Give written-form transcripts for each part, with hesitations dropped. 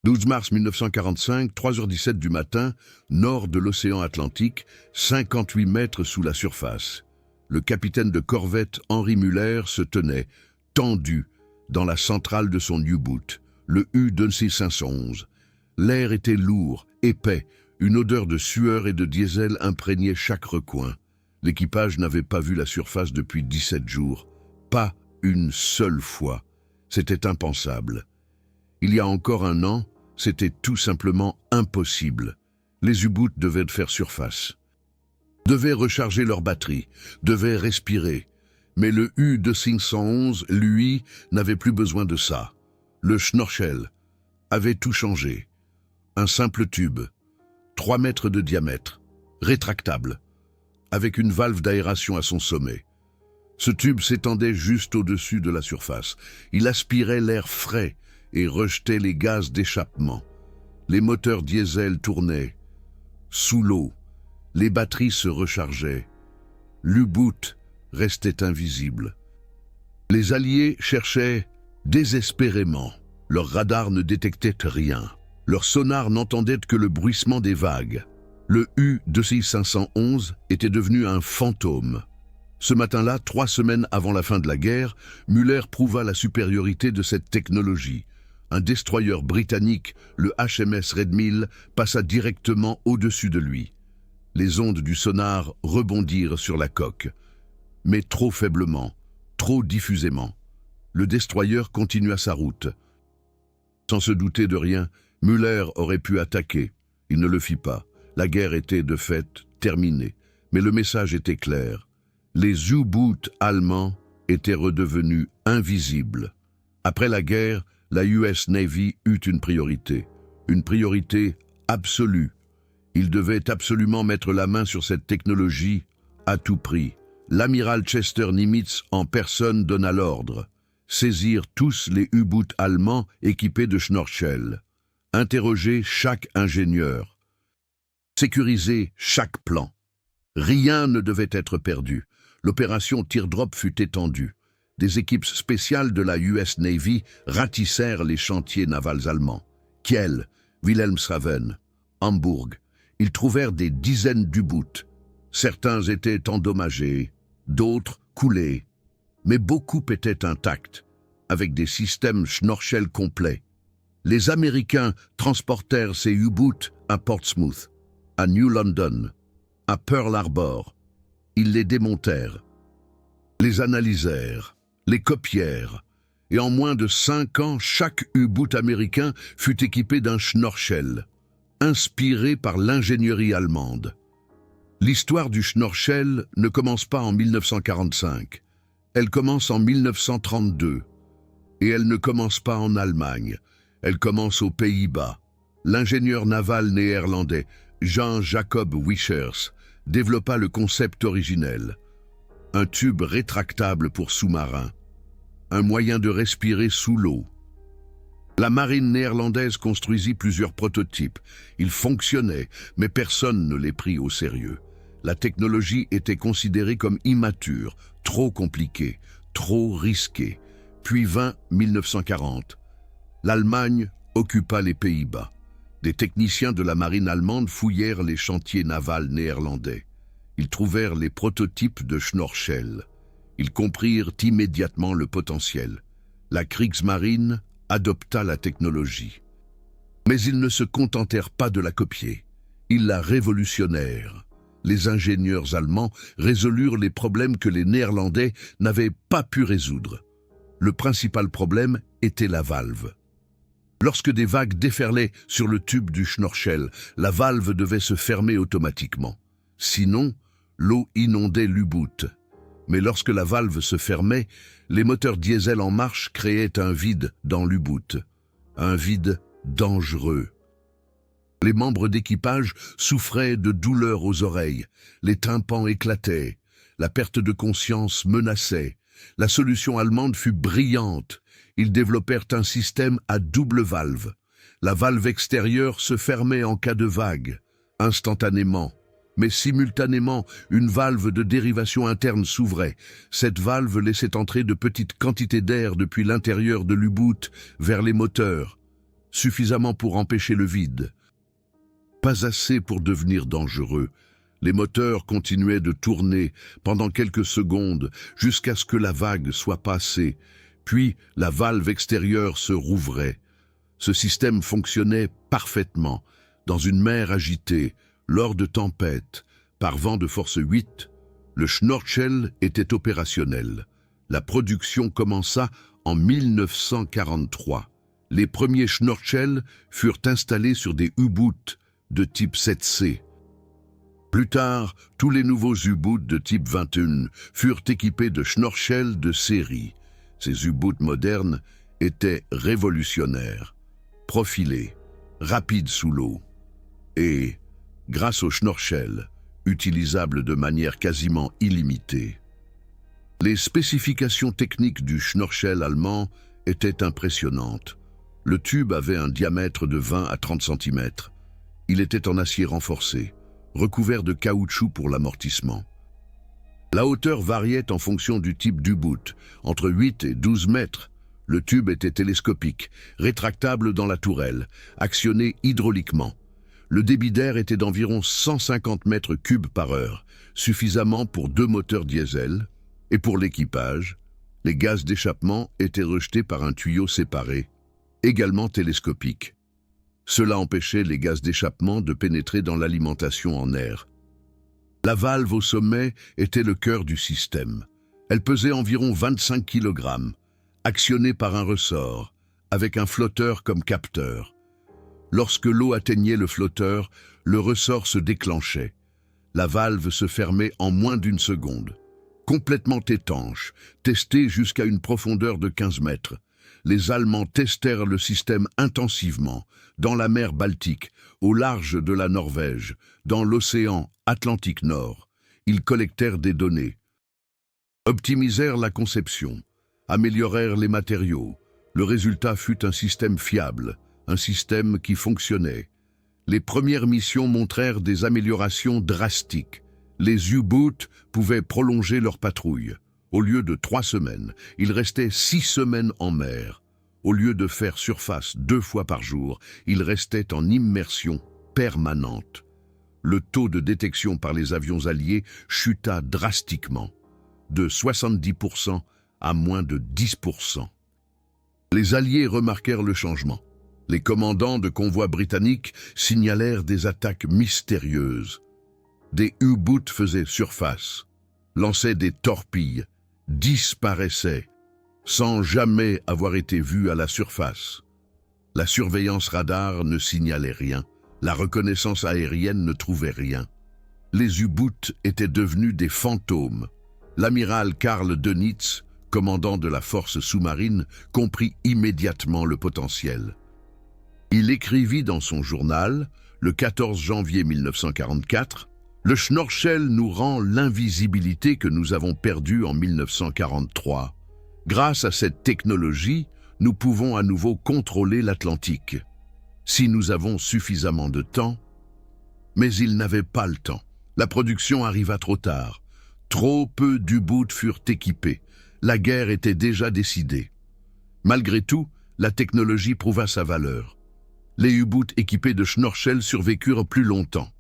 12 mars 1945, 3h17 du matin, nord de l'océan Atlantique, 58 mètres sous la surface. Le capitaine de corvette Henry Muller se tenait, tendu, dans la centrale de son U-boot, le U-2611. L'air était lourd, épais, une odeur de sueur et de diesel imprégnait chaque recoin. L'équipage n'avait pas vu la surface depuis 17 jours. Pas une seule fois. C'était impensable. Il y a encore un an, c'était tout simplement impossible. Les U-boots devaient faire surface, devaient recharger leurs batteries, devaient respirer. Mais le U-2611, lui, n'avait plus besoin de ça. Le Schnorchel avait tout changé. Un simple tube, 3 mètres de diamètre, rétractable, avec une valve d'aération à son sommet. Ce tube s'étendait juste au-dessus de la surface. Il aspirait l'air frais et rejetait les gaz d'échappement. Les moteurs diesel tournaient. Sous l'eau, les batteries se rechargeaient. L'U-boot restait invisible. Les Alliés cherchaient désespérément. Leur radar ne détectait rien. Leur sonar n'entendait que le bruissement des vagues. Le U-2611 était devenu un fantôme. Ce matin-là, 3 semaines avant la fin de la guerre, Muller prouva la supériorité de cette technologie. Un destroyer britannique, le HMS Red Mill, passa directement au-dessus de lui. Les ondes du sonar rebondirent sur la coque, mais trop faiblement, trop diffusément. Le destroyer continua sa route. Sans se douter de rien, Muller aurait pu attaquer. Il ne le fit pas. La guerre était de fait terminée, mais le message était clair. Les U-boots allemands étaient redevenus invisibles. Après la guerre, la US Navy eut une priorité absolue. Il devait absolument mettre la main sur cette technologie à tout prix. L'amiral Chester Nimitz en personne donna l'ordre. Saisir tous les U-boots allemands équipés de Schnorchel. Interroger chaque ingénieur. Sécuriser chaque plan. Rien ne devait être perdu. L'opération Teardrop fut étendue. Des équipes spéciales de la US Navy ratissèrent les chantiers navals allemands. Kiel, Wilhelmshaven, Hambourg. Ils trouvèrent des dizaines d'U-boots. Certains étaient endommagés, d'autres coulés. Mais beaucoup étaient intacts, avec des systèmes Schnorchel complets. Les Américains transportèrent ces U-boots à Portsmouth, à New London, à Pearl Harbor. Ils les démontèrent, les analysèrent, les copièrent, et en moins de 5 ans, chaque U-boot américain fut équipé d'un Schnorchel, inspiré par l'ingénierie allemande. L'histoire du Schnorchel ne commence pas en 1945, elle commence en 1932, et elle ne commence pas en Allemagne, elle commence aux Pays-Bas. L'ingénieur naval néerlandais Jean Jacob Wichers développa le concept originel. Un tube rétractable pour sous-marins, un moyen de respirer sous l'eau. La marine néerlandaise construisit plusieurs prototypes. Ils fonctionnaient, mais personne ne les prit au sérieux. La technologie était considérée comme immature, trop compliquée, trop risquée. Puis vint 1940. L'Allemagne occupa les Pays-Bas. Des techniciens de la marine allemande fouillèrent les chantiers navals néerlandais. Ils trouvèrent les prototypes de Schnorchel. Ils comprirent immédiatement le potentiel. La Kriegsmarine adopta la technologie. Mais ils ne se contentèrent pas de la copier. Ils la révolutionnèrent. Les ingénieurs allemands résolurent les problèmes que les Néerlandais n'avaient pas pu résoudre. Le principal problème était la valve. Lorsque des vagues déferlaient sur le tube du Schnorchel, la valve devait se fermer automatiquement. Sinon, l'eau inondait l'U-boot. Mais lorsque la valve se fermait, les moteurs diesel en marche créaient un vide dans l'U-boot. Un vide dangereux. Les membres d'équipage souffraient de douleurs aux oreilles, les tympans éclataient, la perte de conscience menaçait. La solution allemande fut brillante. Ils développèrent un système à double valve. La valve extérieure se fermait en cas de vague, instantanément. Mais simultanément, une valve de dérivation interne s'ouvrait. Cette valve laissait entrer de petites quantités d'air depuis l'intérieur de l'U-boot vers les moteurs. suffisamment pour empêcher le vide. Pas assez pour devenir dangereux. Les moteurs continuaient de tourner pendant quelques secondes jusqu'à ce que la vague soit passée, puis la valve extérieure se rouvrait. Ce système fonctionnait parfaitement, dans une mer agitée, lors de tempêtes, par vent de force 8. Le Schnorchel était opérationnel. La production commença en 1943. Les premiers Schnorchel furent installés sur des U-boots de type 7C. Plus tard, tous les nouveaux U-boots de type 21 furent équipés de Schnorchel de série. Ces U-boots modernes étaient révolutionnaires, profilés, rapides sous l'eau et, grâce au Schnorchel, utilisables de manière quasiment illimitée. Les spécifications techniques du Schnorchel allemand étaient impressionnantes. Le tube avait un diamètre de 20 à 30 cm. Il était en acier renforcé, recouvert de caoutchouc pour l'amortissement. La hauteur variait en fonction du type d'U-boot. Entre 8 et 12 mètres, le tube était télescopique, rétractable dans la tourelle, actionné hydrauliquement. Le débit d'air était d'environ 150 mètres cubes par heure, suffisamment pour 2 moteurs diesel, et pour l'équipage, les gaz d'échappement étaient rejetés par un tuyau séparé, également télescopique. Cela empêchait les gaz d'échappement de pénétrer dans l'alimentation en air. La valve au sommet était le cœur du système. Elle pesait environ 25 kg, actionnée par un ressort, avec un flotteur comme capteur. Lorsque l'eau atteignait le flotteur, le ressort se déclenchait. La valve se fermait en moins d'une seconde. Complètement étanche, testée jusqu'à une profondeur de 15 mètres. Les Allemands testèrent le système intensivement, dans la mer Baltique, au large de la Norvège, dans l'océan Atlantique Nord. Ils collectèrent des données, optimisèrent la conception, améliorèrent les matériaux. Le résultat fut un système fiable, un système qui fonctionnait. Les premières missions montrèrent des améliorations drastiques. Les U-boots pouvaient prolonger leur patrouille. Au lieu de 3 semaines, ils restaient 6 semaines en mer. Au lieu de faire surface 2 fois par jour, ils restaient en immersion permanente. Le taux de détection par les avions alliés chuta drastiquement, de 70% à moins de 10%. Les Alliés remarquèrent le changement. Les commandants de convois britanniques signalèrent des attaques mystérieuses. Des U-boots faisaient surface, lançaient des torpilles, disparaissaient, sans jamais avoir été vus à la surface. La surveillance radar ne signalait rien, la reconnaissance aérienne ne trouvait rien. Les U-boots étaient devenus des fantômes. L'amiral Karl Dönitz, commandant de la force sous-marine, comprit immédiatement le potentiel. Il écrivit dans son journal, le 14 janvier 1944, « Le Schnorchel nous rend l'invisibilité que nous avons perdue en 1943. Grâce à cette technologie, nous pouvons à nouveau contrôler l'Atlantique. Si nous avons suffisamment de temps. » Mais il n'avait pas le temps. La production arriva trop tard. Trop peu d'U-boots furent équipés. La guerre était déjà décidée. Malgré tout, la technologie prouva sa valeur. Les U-boots équipés de Schnorchel survécurent plus longtemps.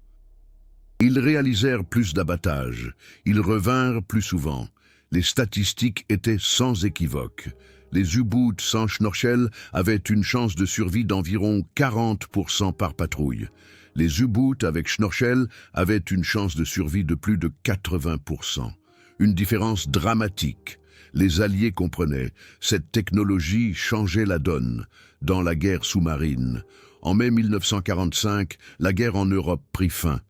Ils réalisèrent plus d'abattages. Ils revinrent plus souvent. Les statistiques étaient sans équivoque. Les U-boots sans Schnorchel avaient une chance de survie d'environ 40% par patrouille. Les U-boots avec Schnorchel avaient une chance de survie de plus de 80%. Une différence dramatique. Les Alliés comprenaient, cette technologie changeait la donne dans la guerre sous-marine. En mai 1945, la guerre en Europe prit fin.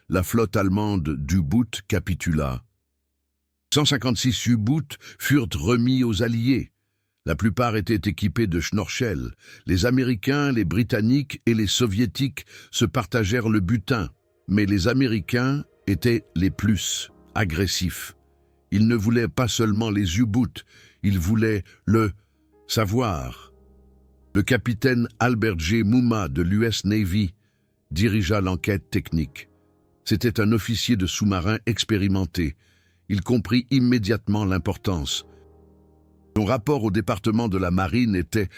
La flotte allemande d'U-boots capitula. 156 U-boots furent remis aux Alliés. La plupart étaient équipés de Schnorchel. Les Américains, les Britanniques et les Soviétiques se partagèrent le butin. Mais les Américains étaient les plus agressifs. Ils ne voulaient pas seulement les U-boots, ils voulaient le savoir. Le capitaine Albert G. Mumma de l'US Navy dirigea l'enquête technique. C'était un officier de sous-marin expérimenté. Il comprit immédiatement l'importance. Son rapport au département de la marine était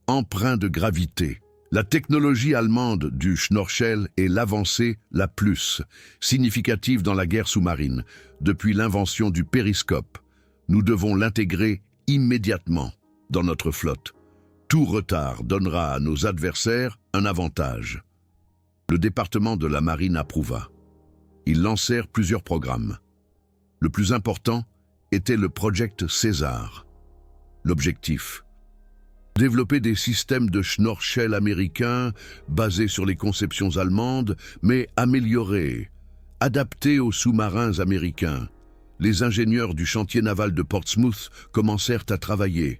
empreint de gravité. La technologie allemande du Schnorchel est l'avancée la plus significative dans la guerre sous-marine. Depuis l'invention du périscope, nous devons l'intégrer immédiatement dans notre flotte. Tout retard donnera à nos adversaires un avantage. Le département de la marine approuva. Ils lancèrent plusieurs programmes. Le plus important était le Project César. L'objectif: développer des systèmes de Schnorchel américains basés sur les conceptions allemandes, mais améliorés, adaptés aux sous-marins américains. Les ingénieurs du chantier naval de Portsmouth commencèrent à travailler.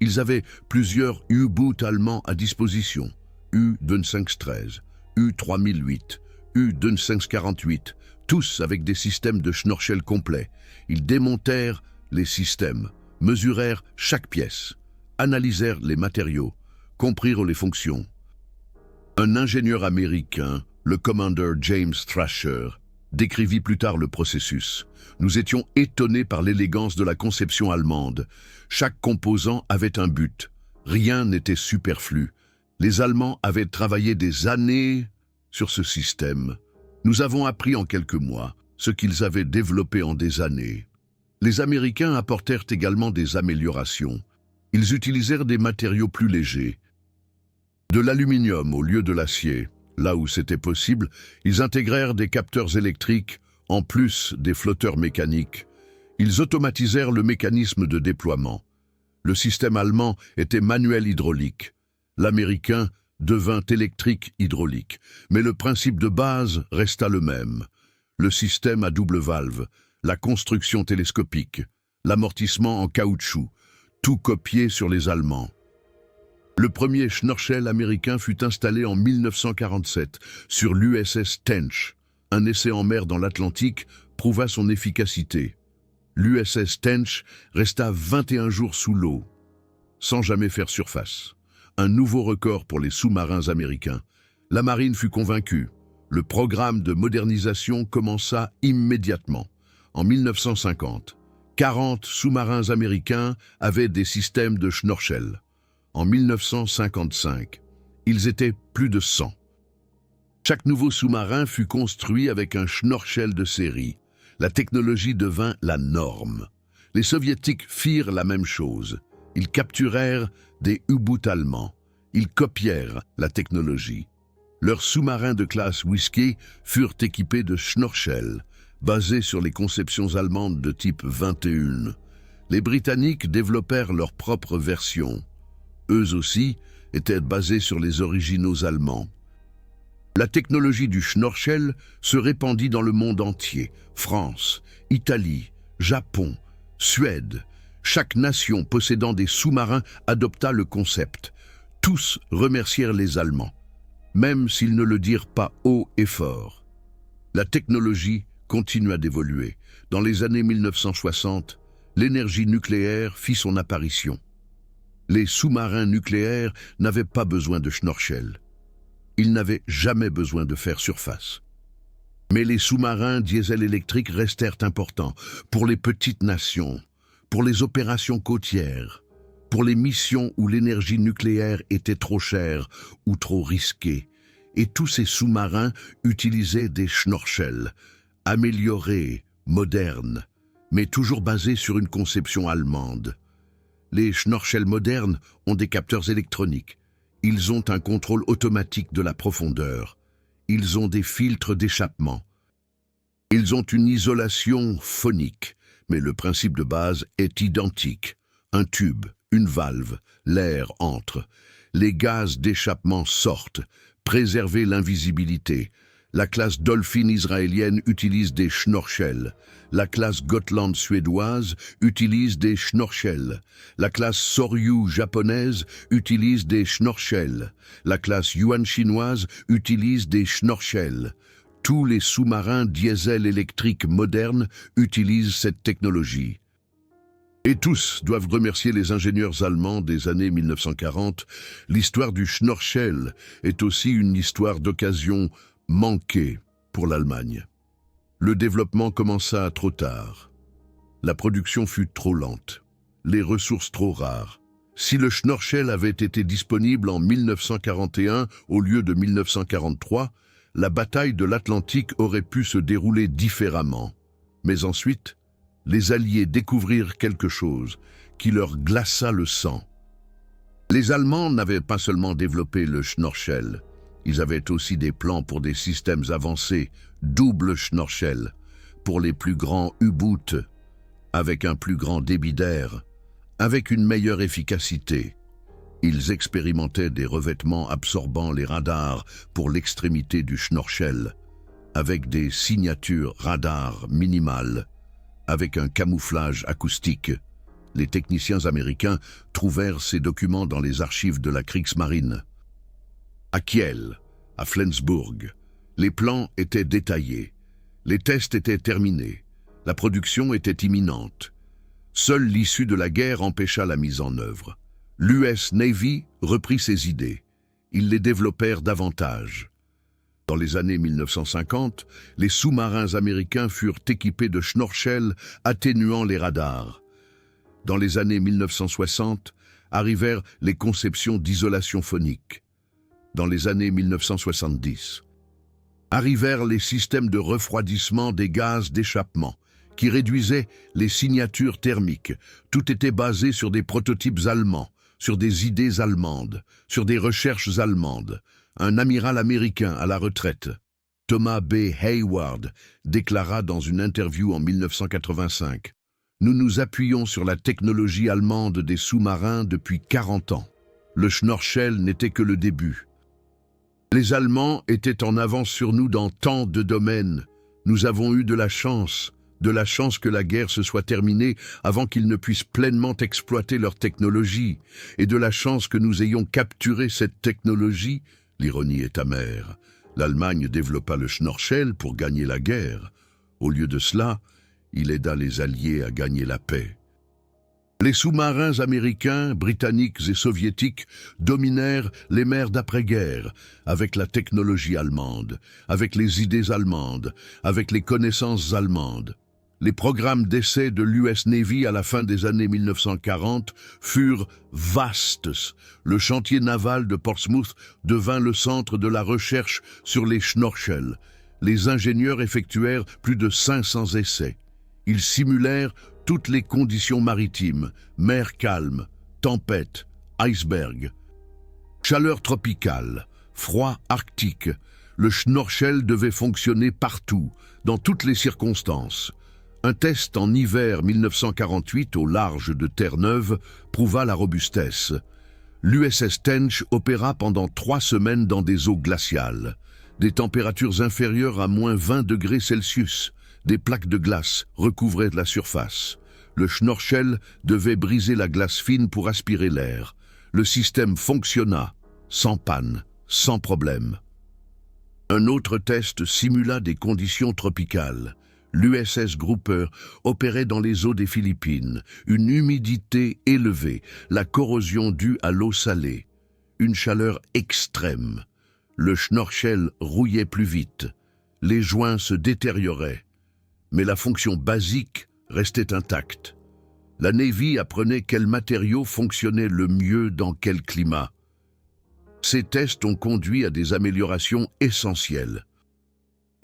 Ils avaient plusieurs U-boots allemands à disposition, U-2513, U-3008, U-2548, tous avec des systèmes de Schnorchel complets. Ils démontèrent les systèmes, mesurèrent chaque pièce, analysèrent les matériaux, comprirent les fonctions. Un ingénieur américain, le commandeur James Thrasher, décrivit plus tard le processus. Nous étions étonnés par l'élégance de la conception allemande. Chaque composant avait un but. Rien n'était superflu. Les Allemands avaient travaillé des années sur ce système. Nous avons appris en quelques mois ce qu'ils avaient développé en des années. Les Américains apportèrent également des améliorations. Ils utilisèrent des matériaux plus légers. De l'aluminium au lieu de l'acier. Là où c'était possible, ils intégrèrent des capteurs électriques, en plus des flotteurs mécaniques. Ils automatisèrent le mécanisme de déploiement. Le système allemand était manuel hydraulique. L'américain devint électrique hydraulique. Mais le principe de base resta le même. Le système à double valve, la construction télescopique, l'amortissement en caoutchouc, tout copié sur les Allemands. Le premier Schnorchel américain fut installé en 1947 sur l'USS Tench. Un essai en mer dans l'Atlantique prouva son efficacité. L'USS Tench resta 21 jours sous l'eau, sans jamais faire surface. Un nouveau record pour les sous-marins américains. La marine fut convaincue. Le programme de modernisation commença immédiatement. En 1950, 40 sous-marins américains avaient des systèmes de Schnorchel. En 1955, ils étaient plus de 100. Chaque nouveau sous-marin fut construit avec un Schnorchel de série. La technologie devint la norme. Les Soviétiques firent la même chose. Ils capturèrent des U-boots allemands. Ils copièrent la technologie. Leurs sous-marins de classe Whiskey furent équipés de Schnorchel, basés sur les conceptions allemandes de type 21. Les Britanniques développèrent leur propre version. Eux aussi étaient basés sur les originaux allemands. La technologie du Schnorchel se répandit dans le monde entier. France, Italie, Japon, Suède. Chaque nation possédant des sous-marins adopta le concept. Tous remercièrent les Allemands, même s'ils ne le dirent pas haut et fort. La technologie continua d'évoluer. Dans les années 1960, l'énergie nucléaire fit son apparition. Les sous-marins nucléaires n'avaient pas besoin de Schnorchel. Ils n'avaient jamais besoin de faire surface. Mais les sous-marins diesel électriques restèrent importants pour les petites nations, pour les opérations côtières, pour les missions où l'énergie nucléaire était trop chère ou trop risquée. Et tous ces sous-marins utilisaient des Schnorchel, améliorés, modernes, mais toujours basés sur une conception allemande. Les Schnorchel modernes ont des capteurs électroniques. Ils ont un contrôle automatique de la profondeur. Ils ont des filtres d'échappement. Ils ont une isolation phonique, mais le principe de base est identique. Un tube, une valve, l'air entre. Les gaz d'échappement sortent. Préserver l'invisibilité. La classe Dolphin israélienne utilise des Schnorchel. La classe Gotland suédoise utilise des Schnorchel. La classe Soryu japonaise utilise des Schnorchel. La classe Yuan chinoise utilise des Schnorchel. Tous les sous-marins diesel électriques modernes utilisent cette technologie. Et tous doivent remercier les ingénieurs allemands des années 1940. L'histoire du Schnorchel est aussi une histoire d'occasion manquée pour l'Allemagne. Le développement commença trop tard. La production fut trop lente, les ressources trop rares. Si le Schnorchel avait été disponible en 1941 au lieu de 1943, la bataille de l'Atlantique aurait pu se dérouler différemment. Mais ensuite, les Alliés découvrirent quelque chose qui leur glaça le sang. Les Allemands n'avaient pas seulement développé le Schnorchel, ils avaient aussi des plans pour des systèmes avancés, double Schnorchel, pour les plus grands U-boots, avec un plus grand débit d'air, avec une meilleure efficacité. Ils expérimentaient des revêtements absorbant les radars pour l'extrémité du Schnorchel, avec des signatures radar minimales, avec un camouflage acoustique. Les techniciens américains trouvèrent ces documents dans les archives de la Kriegsmarine. À Kiel, à Flensburg, les plans étaient détaillés. Les tests étaient terminés. La production était imminente. Seule l'issue de la guerre empêcha la mise en œuvre. L'US Navy reprit ces idées. Ils les développèrent davantage. Dans les années 1950, les sous-marins américains furent équipés de Schnorchel atténuant les radars. Dans les années 1960, arrivèrent les conceptions d'isolation phonique. Dans les années 1970, arrivèrent les systèmes de refroidissement des gaz d'échappement, qui réduisaient les signatures thermiques. Tout était basé sur des prototypes allemands, sur des idées allemandes, sur des recherches allemandes. Un amiral américain à la retraite, Thomas B. Hayward, déclara dans une interview en 1985 : « Nous nous appuyons sur la technologie allemande des sous-marins depuis 40 ans. Le Schnorchel n'était que le début. Les Allemands étaient en avance sur nous dans tant de domaines. Nous avons eu de la chance que la guerre se soit terminée avant qu'ils ne puissent pleinement exploiter leur technologie, et de la chance que nous ayons capturé cette technologie. » L'ironie est amère. L'Allemagne développa le Schnorchel pour gagner la guerre. Au lieu de cela, il aida les Alliés à gagner la paix. Les sous-marins américains, britanniques et soviétiques dominèrent les mers d'après-guerre avec la technologie allemande, avec les idées allemandes, avec les connaissances allemandes. Les programmes d'essai de l'US Navy à la fin des années 1940 furent vastes. Le chantier naval de Portsmouth devint le centre de la recherche sur les Schnorchel. Les ingénieurs effectuèrent plus de 500 essais. Ils simulèrent toutes les conditions maritimes, mer calme, tempête, iceberg, chaleur tropicale, froid arctique. Le Schnorchel devait fonctionner partout, dans toutes les circonstances. Un test en hiver 1948 au large de Terre-Neuve prouva la robustesse. L'USS Tench opéra pendant 3 semaines dans des eaux glaciales, des températures inférieures à moins 20 degrés Celsius. Des plaques de glace recouvraient la surface. Le Schnorchel devait briser la glace fine pour aspirer l'air. Le système fonctionna, sans panne, sans problème. Un autre test simula des conditions tropicales. L'USS Grouper opérait dans les eaux des Philippines, une humidité élevée, la corrosion due à l'eau salée, une chaleur extrême. Le Schnorchel rouillait plus vite, les joints se détérioraient, mais la fonction basique restait intacte. La Navy apprenait quels matériaux fonctionnaient le mieux dans quel climat. Ces tests ont conduit à des améliorations essentielles.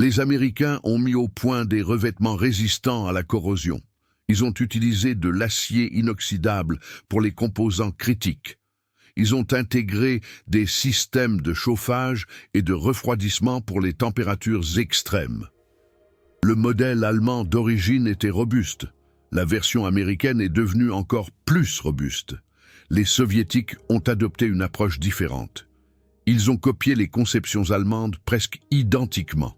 Les Américains ont mis au point des revêtements résistants à la corrosion. Ils ont utilisé de l'acier inoxydable pour les composants critiques. Ils ont intégré des systèmes de chauffage et de refroidissement pour les températures extrêmes. Le modèle allemand d'origine était robuste. La version américaine est devenue encore plus robuste. Les Soviétiques ont adopté une approche différente. Ils ont copié les conceptions allemandes presque identiquement.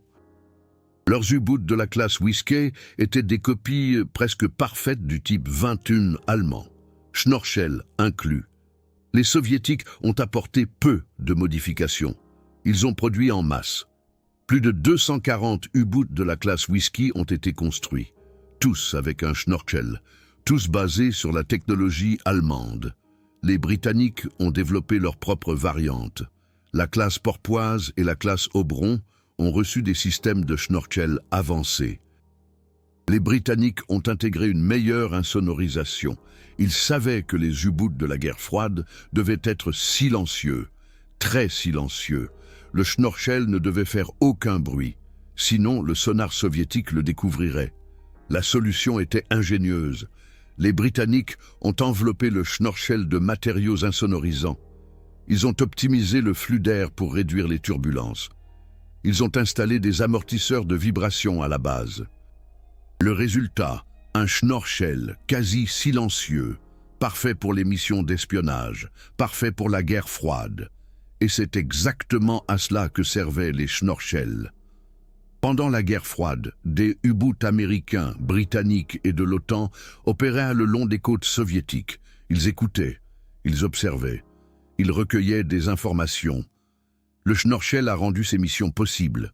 Leurs U-boots de la classe Whiskey étaient des copies presque parfaites du type 21 allemand, Schnorchel inclus. Les Soviétiques ont apporté peu de modifications. Ils ont produit en masse. Plus de 240 U-boots de la classe Whiskey ont été construits, tous avec un Schnorchel, tous basés sur la technologie allemande. Les Britanniques ont développé leurs propres variantes. La classe Porpoise et la classe Oberon ont reçu des systèmes de Schnorchel avancés. Les Britanniques ont intégré une meilleure insonorisation. Ils savaient que les U-boots de la guerre froide devaient être silencieux, très silencieux. Le schnorchel ne devait faire aucun bruit, sinon le sonar soviétique le découvrirait. La solution était ingénieuse. Les Britanniques ont enveloppé le schnorchel de matériaux insonorisants. Ils ont optimisé le flux d'air pour réduire les turbulences. Ils ont installé des amortisseurs de vibration à la base. Le résultat, un schnorchel quasi silencieux, parfait pour les missions d'espionnage, parfait pour la guerre froide. Et c'est exactement à cela que servaient les schnorchels. Pendant la guerre froide, des U-boots américains, britanniques et de l'OTAN opéraient le long des côtes soviétiques. Ils écoutaient, ils observaient, ils recueillaient des informations. Le schnorchel a rendu ces missions possibles.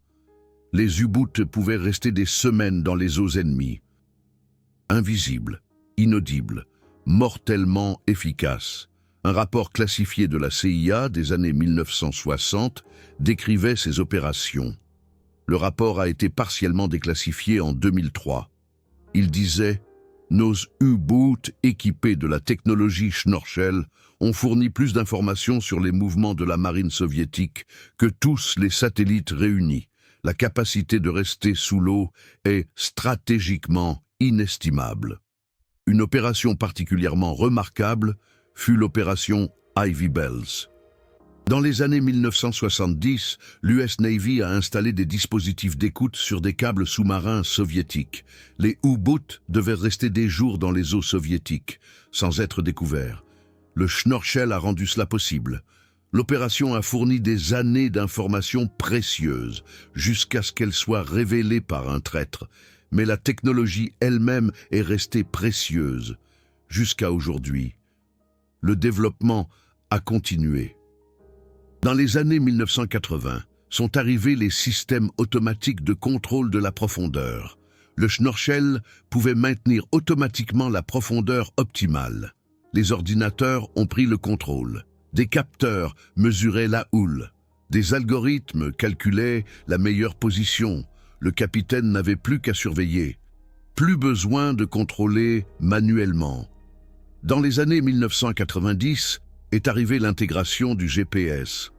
Les U-boots pouvaient rester des semaines dans les eaux ennemies. Invisibles, inaudibles, mortellement efficaces. Un rapport classifié de la CIA des années 1960 décrivait ces opérations. Le rapport a été partiellement déclassifié en 2003. Il disait « Nos U-boots équipés de la technologie Schnorchel ont fourni plus d'informations sur les mouvements de la marine soviétique que tous les satellites réunis. La capacité de rester sous l'eau est stratégiquement inestimable. » Une opération particulièrement remarquable fut l'opération Ivy Bells. Dans les années 1970, l'US Navy a installé des dispositifs d'écoute sur des câbles sous-marins soviétiques. Les U-boots devaient rester des jours dans les eaux soviétiques, sans être découverts. Le schnorchel a rendu cela possible. L'opération a fourni des années d'informations précieuses, jusqu'à ce qu'elles soient révélées par un traître. Mais la technologie elle-même est restée précieuse, jusqu'à aujourd'hui. Le développement a continué. Dans les années 1980, sont arrivés les systèmes automatiques de contrôle de la profondeur. Le schnorchel pouvait maintenir automatiquement la profondeur optimale. Les ordinateurs ont pris le contrôle. Des capteurs mesuraient la houle. Des algorithmes calculaient la meilleure position. Le capitaine n'avait plus qu'à surveiller. Plus besoin de contrôler manuellement. Dans les années 1990, est arrivée l'intégration du GPS.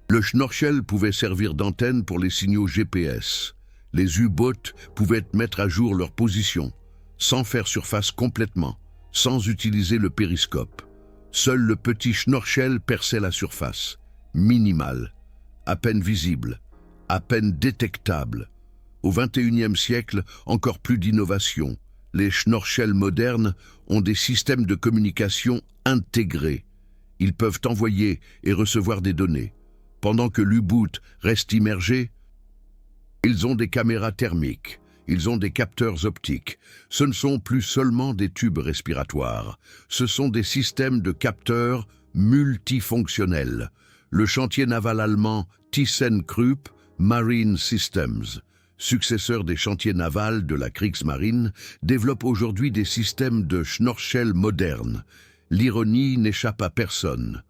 Le schnorchel pouvait servir d'antenne pour les signaux GPS. Les U-boats pouvaient mettre à jour leur position, sans faire surface complètement, sans utiliser le périscope. Seul le petit schnorchel perçait la surface, minimale, à peine visible, à peine détectable. Au XXIe siècle, encore plus d'innovation. Les schnorchels modernes ont des systèmes de communication intégrés. Ils peuvent envoyer et recevoir des données. Pendant que l'U-boot reste immergé, ils ont des caméras thermiques, ils ont des capteurs optiques. Ce ne sont plus seulement des tubes respiratoires, ce sont des systèmes de capteurs multifonctionnels. Le chantier naval allemand ThyssenKrupp Marine Systems, successeur des chantiers navals de la Kriegsmarine, développe aujourd'hui des systèmes de schnorchel modernes. L'ironie n'échappe à personne.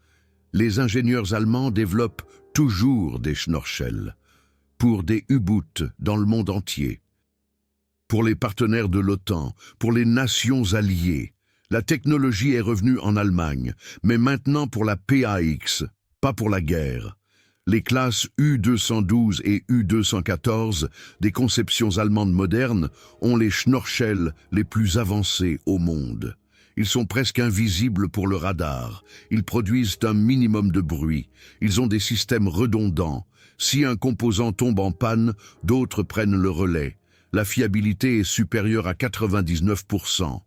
Les ingénieurs allemands développent toujours des schnorchels, pour des U-boots dans le monde entier. Pour les partenaires de l'OTAN, pour les nations alliées, la technologie est revenue en Allemagne, mais maintenant pour la PAX, pas pour la guerre. Les classes U-212 et U-214, des conceptions allemandes modernes, ont les schnorchels les plus avancés au monde. Ils sont presque invisibles pour le radar. Ils produisent un minimum de bruit. Ils ont des systèmes redondants. Si un composant tombe en panne, d'autres prennent le relais. La fiabilité est supérieure à 99%.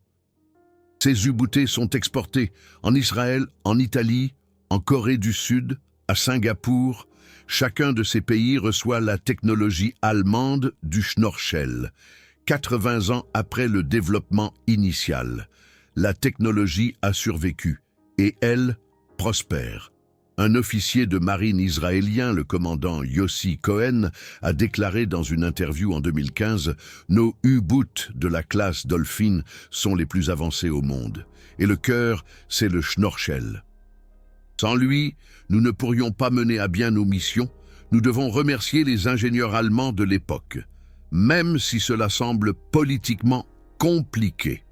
Ces U-bootés sont exportés en Israël, en Italie, en Corée du Sud, à Singapour. Chacun de ces pays reçoit la technologie allemande du schnorchel, 80 ans après le développement initial. La technologie a survécu, et elle prospère. Un officier de marine israélien, le commandant Yossi Cohen, a déclaré dans une interview en 2015 « Nos U-boots de la classe Dolphin sont les plus avancés au monde, et le cœur, c'est le schnorchel. Sans lui, nous ne pourrions pas mener à bien nos missions. Nous devons remercier les ingénieurs allemands de l'époque. même si cela semble politiquement compliqué.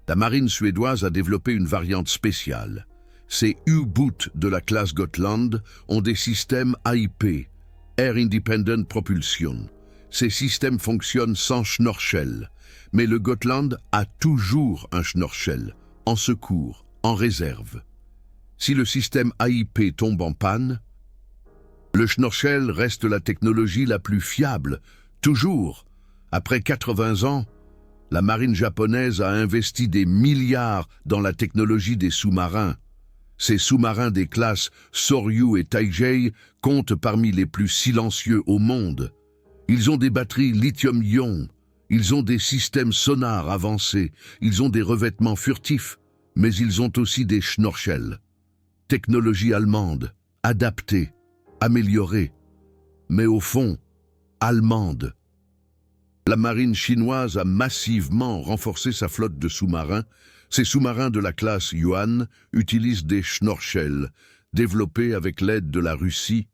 La marine suédoise a développé une variante spéciale. Ces U-Boot de la classe Gotland ont des systèmes AIP, Air Independent Propulsion. Ces systèmes fonctionnent sans schnorchel, mais le Gotland a toujours un schnorchel, en secours, en réserve. Si le système AIP tombe en panne, le schnorchel reste la technologie la plus fiable, toujours. Après 80 ans, la marine japonaise a investi des milliards dans la technologie des sous-marins. Ces sous-marins des classes Soryu et Taijei comptent parmi les plus silencieux au monde. Ils ont des batteries lithium-ion, ils ont des systèmes sonars avancés, ils ont des revêtements furtifs, mais ils ont aussi des schnorchels. Technologie allemande, adaptée, améliorée, mais au fond, allemande. La marine chinoise a massivement renforcé sa flotte de sous-marins. Ces sous-marins de la classe Yuan utilisent des schnorchels, développés avec l'aide de la Russie,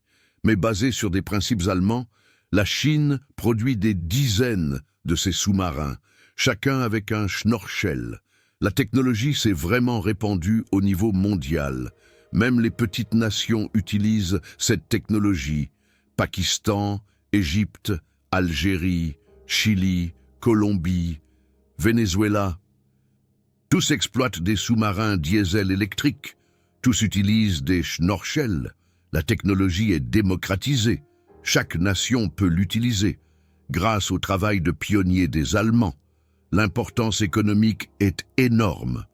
mais basés sur des principes allemands. La Chine produit des dizaines de ces sous-marins, chacun avec un schnorchel. La technologie s'est vraiment répandue au niveau mondial. Même les petites nations utilisent cette technologie. Pakistan, Égypte, Algérie, Chili, Colombie, Venezuela. Tous exploitent des sous-marins diesel électriques. Tous utilisent des schnorchels. La technologie est démocratisée. Chaque nation peut l'utiliser. Grâce au travail de pionniers des Allemands, l'importance économique est énorme.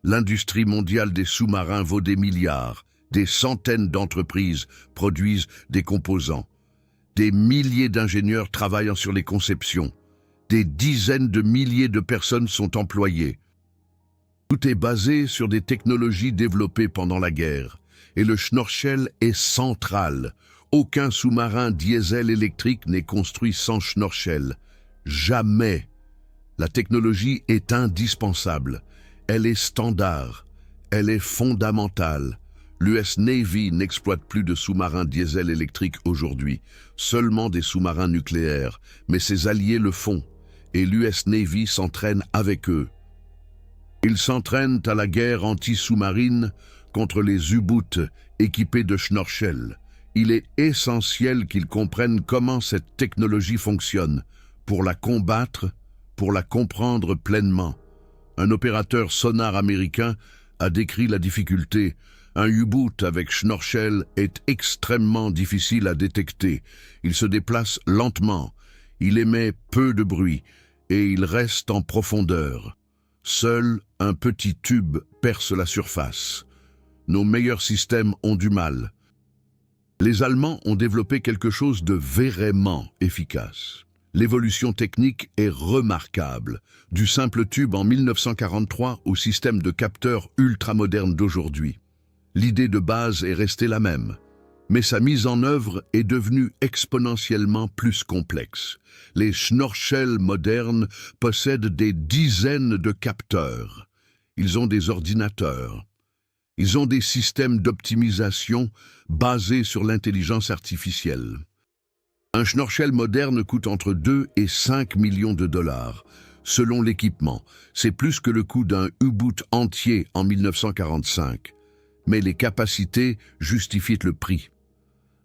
L'industrie mondiale des sous-marins vaut des milliards. Des centaines d'entreprises produisent des composants. Des milliers d'ingénieurs travaillant sur les conceptions. Des dizaines de milliers de personnes sont employées. Tout est basé sur des technologies développées pendant la guerre. Et le schnorchel est central. Aucun sous-marin diesel électrique n'est construit sans schnorchel. Jamais. La technologie est indispensable. Elle est standard. Elle est fondamentale. L'US Navy n'exploite plus de sous-marins diesel électriques aujourd'hui, seulement des sous-marins nucléaires, mais ses alliés le font, et l'US Navy s'entraîne avec eux. Ils s'entraînent à la guerre anti-sous-marine contre les U-Boot équipés de schnorchels. Il est essentiel qu'ils comprennent comment cette technologie fonctionne, pour la combattre, pour la comprendre pleinement. Un opérateur sonar américain a décrit la difficulté. Un U-Boot avec schnorchel est extrêmement difficile à détecter. Il se déplace lentement, il émet peu de bruit et il reste en profondeur. Seul un petit tube perce la surface. Nos meilleurs systèmes ont du mal. Les Allemands ont développé quelque chose de vraiment efficace. L'évolution technique est remarquable, du simple tube en 1943 au système de capteurs ultramoderne d'aujourd'hui. L'idée de base est restée la même, mais sa mise en œuvre est devenue exponentiellement plus complexe. Les schnorchels modernes possèdent des dizaines de capteurs. Ils ont des ordinateurs. Ils ont des systèmes d'optimisation basés sur l'intelligence artificielle. Un schnorchel moderne coûte entre 2 et 5 millions de dollars. Selon l'équipement, c'est plus que le coût d'un U-Boot entier en 1945. Mais les capacités justifient le prix.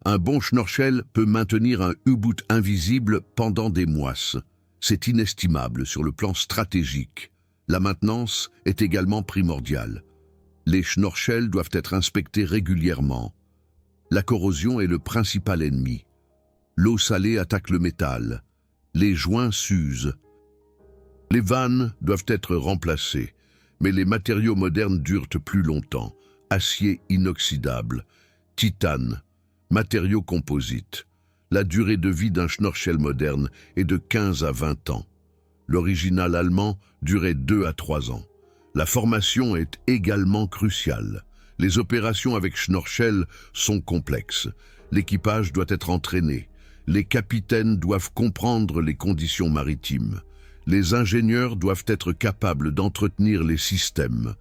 Un bon schnorchel peut maintenir un U-Boot invisible pendant des mois. C'est inestimable sur le plan stratégique. La maintenance est également primordiale. Les schnorchels doivent être inspectés régulièrement. La corrosion est le principal ennemi. L'eau salée attaque le métal. Les joints s'usent. Les vannes doivent être remplacées, mais les matériaux modernes durent plus longtemps. Acier inoxydable, titane, matériaux composites. La durée de vie d'un schnorchel moderne est de 15 à 20 ans. L'original allemand durait 2 à 3 ans. La formation est également cruciale. Les opérations avec schnorchel sont complexes. L'équipage doit être entraîné. Les capitaines doivent comprendre les conditions maritimes. Les ingénieurs doivent être capables d'entretenir les systèmes.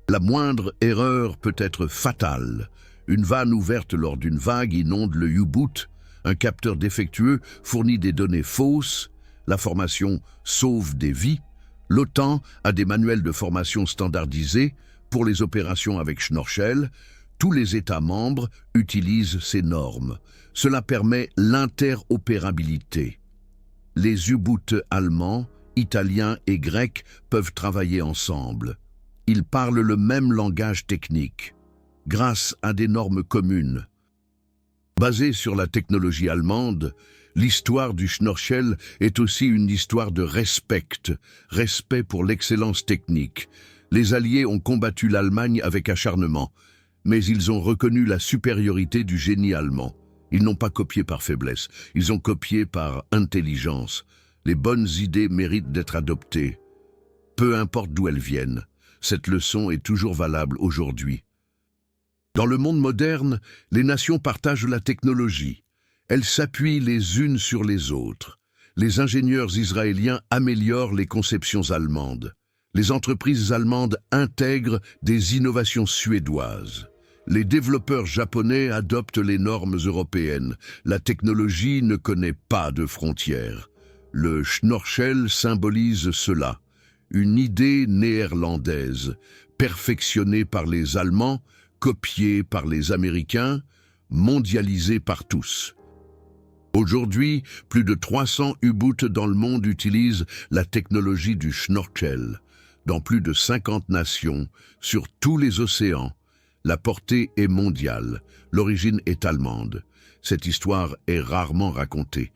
La moindre erreur peut être fatale. Une vanne ouverte lors d'une vague inonde le U-Boot. Un capteur défectueux fournit des données fausses, la formation sauve des vies. L'OTAN a des manuels de formation standardisés pour les opérations avec Schnorchel. Tous les États membres utilisent ces normes. Cela permet l'interopérabilité. Les U-boots allemands, italiens et grecs peuvent travailler ensemble. Ils parlent le même langage technique, grâce à des normes communes. Basée sur la technologie allemande, l'histoire du Schnorchel est aussi une histoire de respect pour l'excellence technique. Les Alliés ont combattu l'Allemagne avec acharnement, mais ils ont reconnu la supériorité du génie allemand. Ils n'ont pas copié par faiblesse, ils ont copié par intelligence. Les bonnes idées méritent d'être adoptées. Peu importe d'où elles viennent, cette leçon est toujours valable aujourd'hui. Dans le monde moderne, les nations partagent la technologie. Elles s'appuient les unes sur les autres. Les ingénieurs israéliens améliorent les conceptions allemandes. Les entreprises allemandes intègrent des innovations suédoises. Les développeurs japonais adoptent les normes européennes. La technologie ne connaît pas de frontières. Le Schnorchel symbolise cela. Une idée néerlandaise, perfectionnée par les Allemands, copiée par les Américains, mondialisée par tous. Aujourd'hui, plus de 300 U-boots dans le monde utilisent la technologie du Schnorchel. Dans plus de 50 nations, sur tous les océans, la portée est mondiale, l'origine est allemande. Cette histoire est rarement racontée.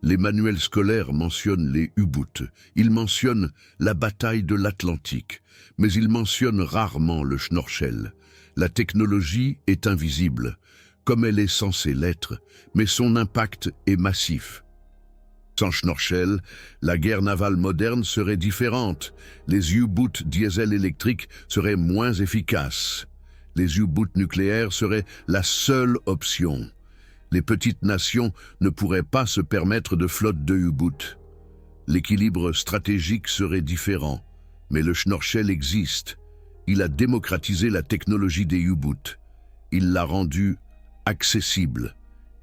Les manuels scolaires mentionnent les U-boots, ils mentionnent la bataille de l'Atlantique, mais ils mentionnent rarement le Schnorchel. La technologie est invisible, comme elle est censée l'être, mais son impact est massif. Sans Schnorchel, la guerre navale moderne serait différente. Les U-boots diesel électriques seraient moins efficaces. Les U-boots nucléaires seraient la seule option. Les petites nations ne pourraient pas se permettre de flotte de U-boots. L'équilibre stratégique serait différent, mais le Schnorchel existe. Il a démocratisé la technologie des U-boots. Il l'a rendue accessible.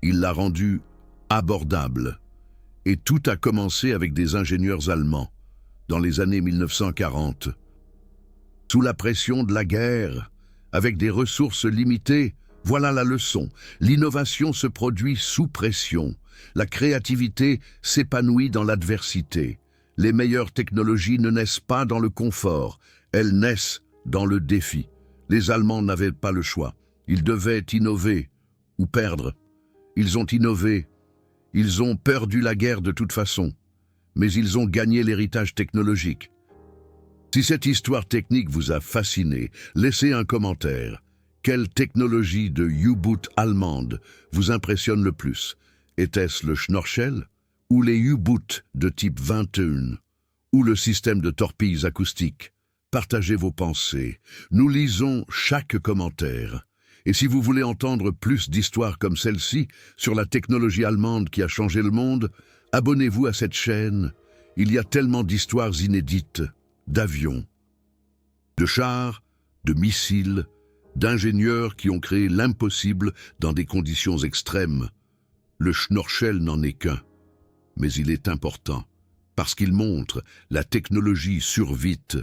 Il l'a rendue abordable. Et tout a commencé avec des ingénieurs allemands, dans les années 1940. Sous la pression de la guerre, avec des ressources limitées, voilà la leçon. L'innovation se produit sous pression. La créativité s'épanouit dans l'adversité. Les meilleures technologies ne naissent pas dans le confort, elles naissent dans le défi. Les Allemands n'avaient pas le choix. Ils devaient innover ou perdre. Ils ont innové. Ils ont perdu la guerre de toute façon. Mais ils ont gagné l'héritage technologique. Si cette histoire technique vous a fasciné, laissez un commentaire. Quelle technologie de U-boot allemande vous impressionne le plus? Était-ce le Schnorchel ou les U-boots de type 21 ou le système de torpilles acoustiques? Partagez vos pensées. Nous lisons chaque commentaire. Et si vous voulez entendre plus d'histoires comme celle-ci sur la technologie allemande qui a changé le monde, abonnez-vous à cette chaîne. Il y a tellement d'histoires inédites, d'avions, de chars, de missiles, d'ingénieurs qui ont créé l'impossible dans des conditions extrêmes. Le Schnorchel n'en est qu'un, mais il est important, parce qu'il montre la technologie survite,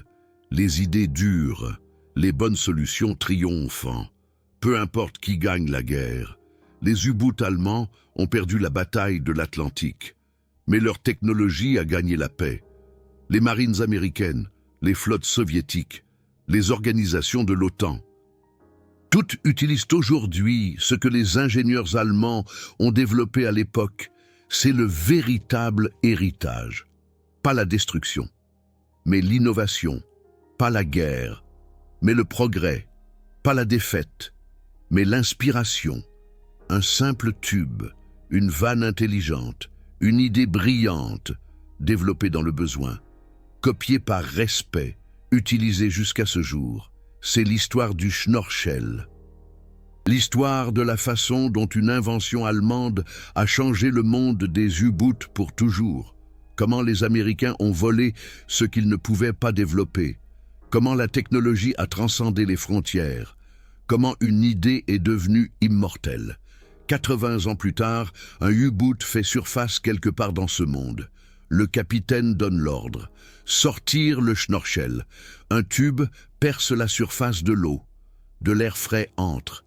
les idées durent, les bonnes solutions triomphant. Peu importe qui gagne la guerre, les U-boots allemands ont perdu la bataille de l'Atlantique, mais leur technologie a gagné la paix. Les marines américaines, les flottes soviétiques, les organisations de l'OTAN, toutes utilisent aujourd'hui ce que les ingénieurs allemands ont développé à l'époque. C'est le véritable héritage. Pas la destruction, mais l'innovation. Pas la guerre, mais le progrès. Pas la défaite, mais l'inspiration. Un simple tube, une vanne intelligente, une idée brillante, développée dans le besoin. Copiée par respect, utilisée jusqu'à ce jour. C'est l'histoire du Schnorchel. L'histoire de la façon dont une invention allemande a changé le monde des U-boots pour toujours. Comment les Américains ont volé ce qu'ils ne pouvaient pas développer. Comment la technologie a transcendé les frontières. Comment une idée est devenue immortelle. 80 ans plus tard, un U-boot fait surface quelque part dans ce monde. Le capitaine donne l'ordre. Sortir le Schnorchel. Un tube perce la surface de l'eau. De l'air frais entre.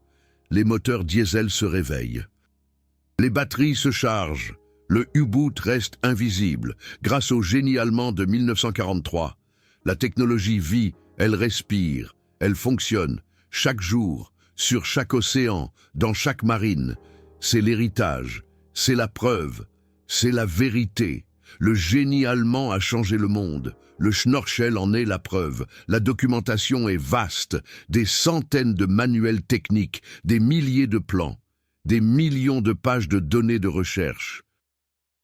Les moteurs diesel se réveillent. Les batteries se chargent. Le U-boot reste invisible grâce au génie allemand de 1943. La technologie vit, elle respire, elle fonctionne, chaque jour, sur chaque océan, dans chaque marine. C'est l'héritage, c'est la preuve, c'est la vérité. Le génie allemand a changé le monde. Le Schnorchel en est la preuve. La documentation est vaste, des centaines de manuels techniques, des milliers de plans, des millions de pages de données de recherche.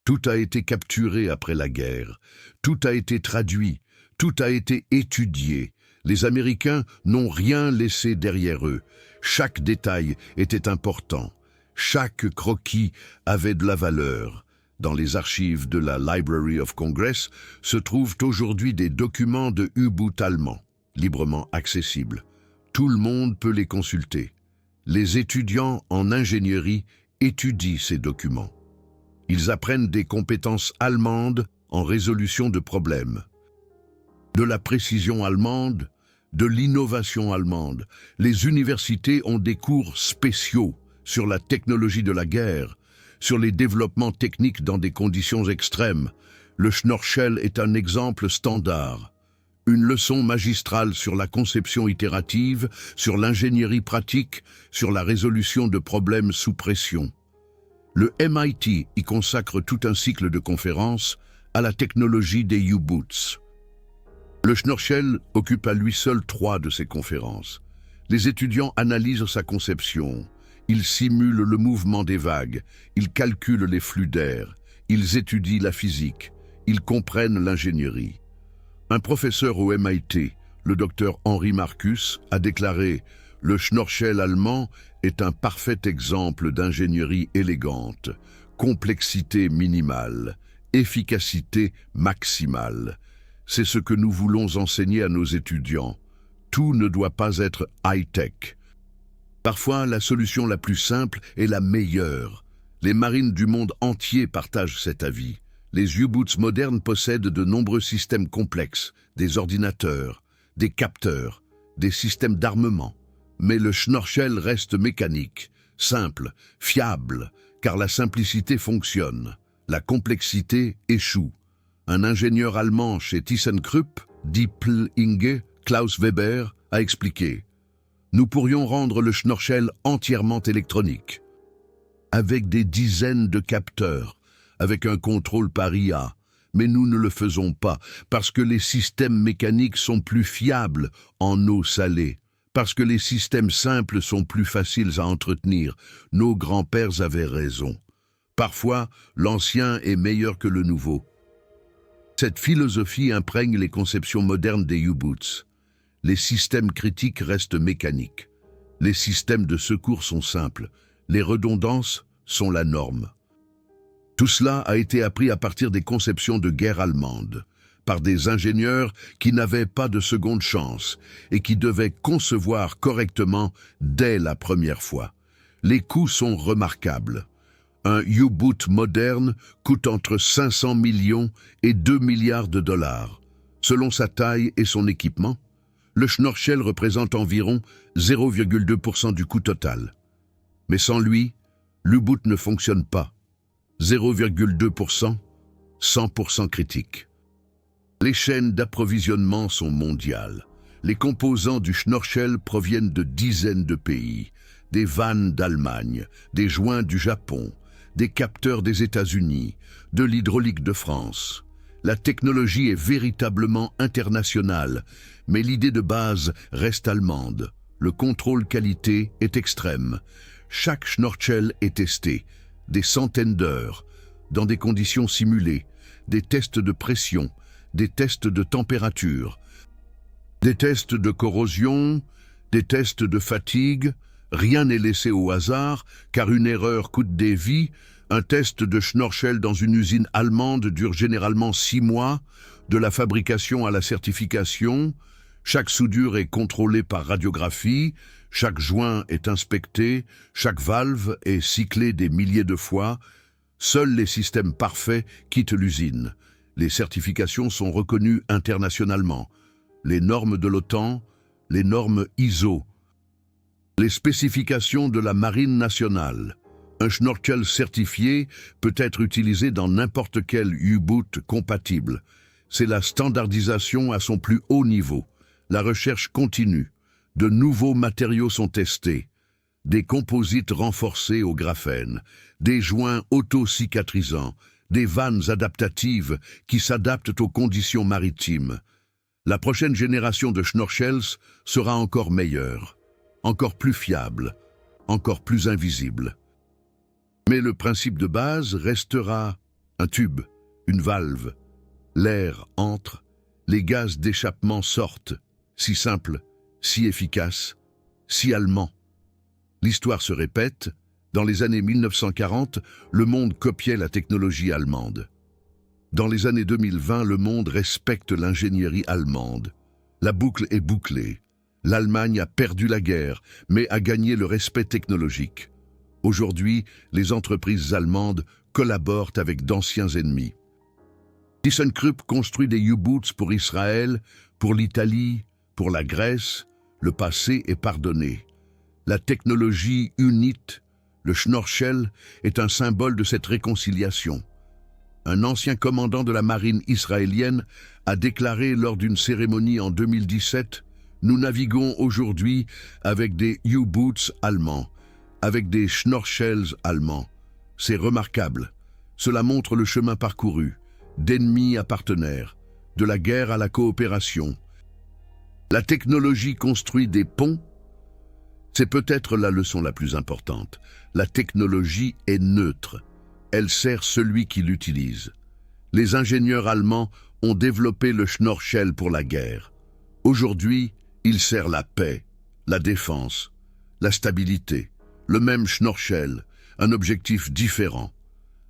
Tout a été capturé après la guerre, tout a été traduit, tout a été étudié. Les Américains n'ont rien laissé derrière eux. Chaque détail était important. Chaque croquis avait de la valeur. Dans les archives de la Library of Congress se trouvent aujourd'hui des documents de U-boot allemands, librement accessibles. Tout le monde peut les consulter. Les étudiants en ingénierie étudient ces documents. Ils apprennent des compétences allemandes en résolution de problèmes. De la précision allemande, de l'innovation allemande. Les universités ont des cours spéciaux sur la technologie de la guerre, sur les développements techniques dans des conditions extrêmes. Le Schnorchel est un exemple standard. Une leçon magistrale sur la conception itérative, sur l'ingénierie pratique, sur la résolution de problèmes sous pression. Le MIT y consacre tout un cycle de conférences à la technologie des U-boots. Le Schnorchel occupe à lui seul 3 de ces conférences. Les étudiants analysent sa conception. Ils simulent le mouvement des vagues, ils calculent les flux d'air, ils étudient la physique, ils comprennent l'ingénierie. Un professeur au MIT, le docteur Henri Marcus, a déclaré « Le Schnorchel allemand est un parfait exemple d'ingénierie élégante, complexité minimale, efficacité maximale. C'est ce que nous voulons enseigner à nos étudiants. Tout ne doit pas être high-tech. » Parfois, la solution la plus simple est la meilleure. Les marines du monde entier partagent cet avis. Les U-boots modernes possèdent de nombreux systèmes complexes, des ordinateurs, des capteurs, des systèmes d'armement. Mais le Schnorchel reste mécanique, simple, fiable, car la simplicité fonctionne. La complexité échoue. Un ingénieur allemand chez ThyssenKrupp, Diepl Inge, Klaus Weber, a expliqué « Nous pourrions rendre le Schnorchel entièrement électronique, avec des dizaines de capteurs, avec un contrôle par IA, mais nous ne le faisons pas parce que les systèmes mécaniques sont plus fiables en eau salée, parce que les systèmes simples sont plus faciles à entretenir. Nos grands-pères avaient raison. Parfois, l'ancien est meilleur que le nouveau. » Cette philosophie imprègne les conceptions modernes des U-boots. Les systèmes critiques restent mécaniques. Les systèmes de secours sont simples. Les redondances sont la norme. Tout cela a été appris à partir des conceptions de guerre allemande, par des ingénieurs qui n'avaient pas de seconde chance et qui devaient concevoir correctement dès la première fois. Les coûts sont remarquables. Un U-boot moderne coûte entre 500 millions et 2 milliards de dollars. Selon sa taille et son équipement, le Schnorchel représente environ 0,2% du coût total. Mais sans lui, l'U-boot ne fonctionne pas. 0,2%, 100% critique. Les chaînes d'approvisionnement sont mondiales. Les composants du Schnorchel proviennent de dizaines de pays. Des vannes d'Allemagne, des joints du Japon, des capteurs des États-Unis, de l'hydraulique de France. La technologie est véritablement internationale, mais l'idée de base reste allemande. Le contrôle qualité est extrême. Chaque Schnorchel est testé, des centaines d'heures, dans des conditions simulées, des tests de pression, des tests de température, des tests de corrosion, des tests de fatigue. Rien n'est laissé au hasard, car une erreur coûte des vies. Un test de Schnorchel dans une usine allemande dure généralement 6 mois, de la fabrication à la certification. Chaque soudure est contrôlée par radiographie, Chaque joint est inspecté, chaque valve est cyclée des milliers de fois. Seuls les systèmes parfaits quittent l'usine. Les certifications sont reconnues internationalement. Les normes de l'OTAN, les normes ISO, les spécifications de la Marine nationale. Un schnorkel certifié peut être utilisé dans n'importe quel U-boot compatible. C'est la standardisation à son plus haut niveau. La recherche continue. De nouveaux matériaux sont testés. Des composites renforcés au graphène, des joints auto-cicatrisants, des vannes adaptatives qui s'adaptent aux conditions maritimes. La prochaine génération de schnorchels sera encore meilleure, encore plus fiable, encore plus invisible. Mais le principe de base restera un tube, une valve. L'air entre, les gaz d'échappement sortent, si simple, si efficace, si allemand. L'histoire se répète, dans les années 1940, le monde copiait la technologie allemande. Dans les années 2020, le monde respecte l'ingénierie allemande. La boucle est bouclée. L'Allemagne a perdu la guerre, mais a gagné le respect technologique. Aujourd'hui, les entreprises allemandes collaborent avec d'anciens ennemis. ThyssenKrupp construit des U-boots pour Israël, pour l'Italie, pour la Grèce. Le passé est pardonné. La technologie UNIT, le schnorchel, est un symbole de cette réconciliation. Un ancien commandant de la marine israélienne a déclaré lors d'une cérémonie en 2017 « Nous naviguons aujourd'hui avec des U-boots allemands, avec des schnorchels allemands. C'est remarquable. Cela montre le chemin parcouru, d'ennemis à partenaires, de la guerre à la coopération. La technologie construit des ponts. C'est peut-être la leçon la plus importante. La technologie est neutre. Elle sert celui qui l'utilise. Les ingénieurs allemands ont développé le schnorchel pour la guerre. Aujourd'hui, il sert la paix, la défense, la stabilité. Le même schnorchel, un objectif différent.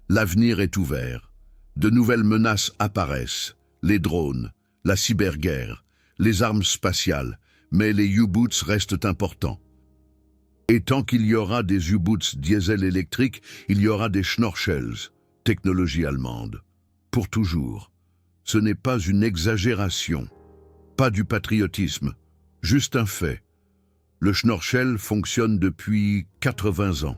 L'avenir est ouvert. De nouvelles menaces apparaissent. Les drones, la cyberguerre, les armes spatiales, mais les U-boots restent importants. Et tant qu'il y aura des U-boots diesel électriques, il y aura des schnorchels, technologie allemande. Pour toujours. Ce n'est pas une exagération, pas du patriotisme, juste un fait. Le schnorchel fonctionne depuis 80 ans.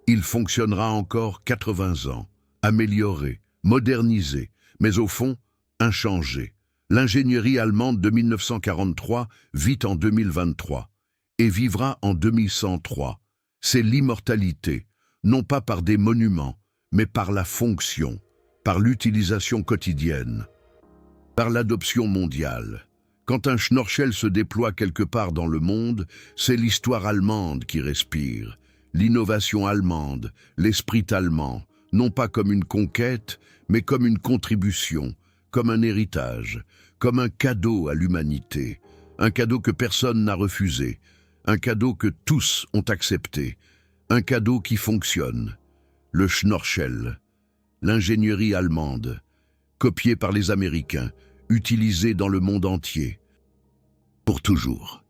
Il fonctionnera encore 80 ans, amélioré, modernisé, mais au fond, inchangé. L'ingénierie allemande de 1943 vit en 2023 et vivra en 2103. C'est l'immortalité, non pas par des monuments, mais par la fonction, par l'utilisation quotidienne, par l'adoption mondiale. Quand un schnorchel se déploie quelque part dans le monde, c'est l'histoire allemande qui respire, l'innovation allemande, l'esprit allemand, non pas comme une conquête, mais comme une contribution, comme un héritage, comme un cadeau à l'humanité, un cadeau que personne n'a refusé, un cadeau que tous ont accepté, un cadeau qui fonctionne. Le schnorchel, l'ingénierie allemande, copiée par les Américains, utilisée dans le monde entier, pour toujours.